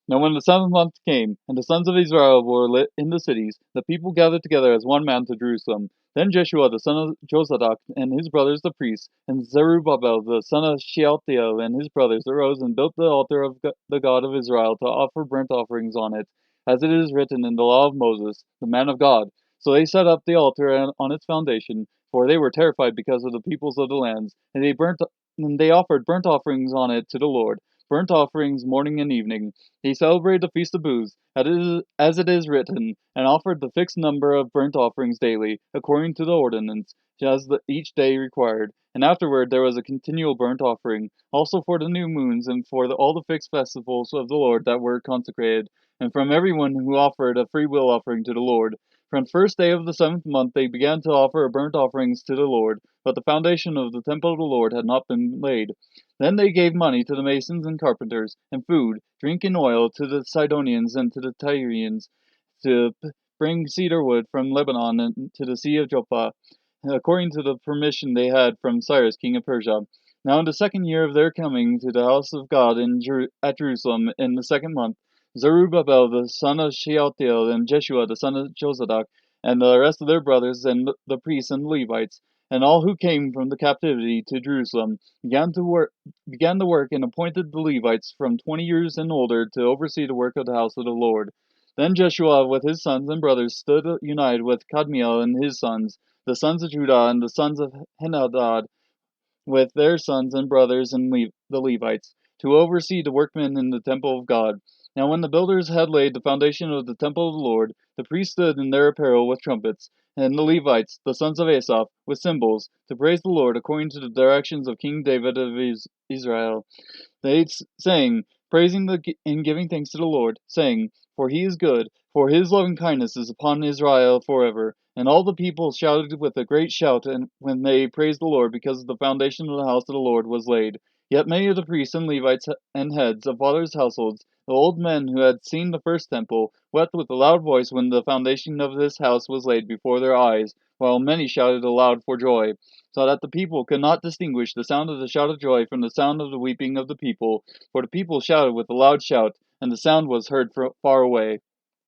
Now when the 7th month came, and the sons of Israel were in the cities, the people gathered together as one man to Jerusalem. Then Jeshua the son of Jozadak and his brothers the priests, and Zerubbabel the son of Shealtiel and his brothers arose and built the altar of the God of Israel to offer burnt offerings on it, as it is written in the law of Moses, the man of God. So they set up the altar on its foundation, for they were terrified because of the peoples of the lands, and they offered burnt offerings on it to the Lord, burnt offerings morning and evening. He celebrated the Feast of Booths, as it is written, and offered the fixed number of burnt offerings daily, according to the ordinance, each day required. And afterward there was a continual burnt offering, also for the new moons, and for all the fixed festivals of the Lord that were consecrated, and from everyone who offered a free will offering to the Lord. From the first day of the 7th month they began to offer burnt offerings to the Lord, but the foundation of the temple of the Lord had not been laid. Then they gave money to the masons and carpenters, and food, drink, and oil to the Sidonians and to the Tyrians, to bring cedar wood from Lebanon and to the sea of Joppa, according to the permission they had from Cyrus king of Persia. Now in the 2nd year of their coming to the house of God at Jerusalem, in the 2nd month, Zerubbabel the son of Shealtiel and Jeshua the son of Jozadak, and the rest of their brothers and the priests and the Levites, and all who came from the captivity to Jerusalem, began the work and appointed the Levites from 20 years and older to oversee the work of the house of the Lord. Then Jeshua with his sons and brothers stood united with Kadmiel and his sons, the sons of Judah, and the sons of Henadad, with their sons and brothers and the Levites, to oversee the workmen in the temple of God. Now when the builders had laid the foundation of the temple of the Lord, the priests stood in their apparel with trumpets, and the Levites, the sons of Asaph, with cymbals, to praise the Lord according to the directions of King David of Israel. They sang, praising and giving thanks to the Lord, saying, For he is good, for his loving kindness is upon Israel forever. And all the people shouted with a great shout and when they praised the Lord, because the foundation of the house of the Lord was laid. Yet many of the priests and Levites and heads of fathers' households, the old men who had seen the first temple, wept with a loud voice when the foundation of this house was laid before their eyes, while many shouted aloud for joy, so that the people could not distinguish the sound of the shout of joy from the sound of the weeping of the people, for the people shouted with a loud shout, and the sound was heard far away.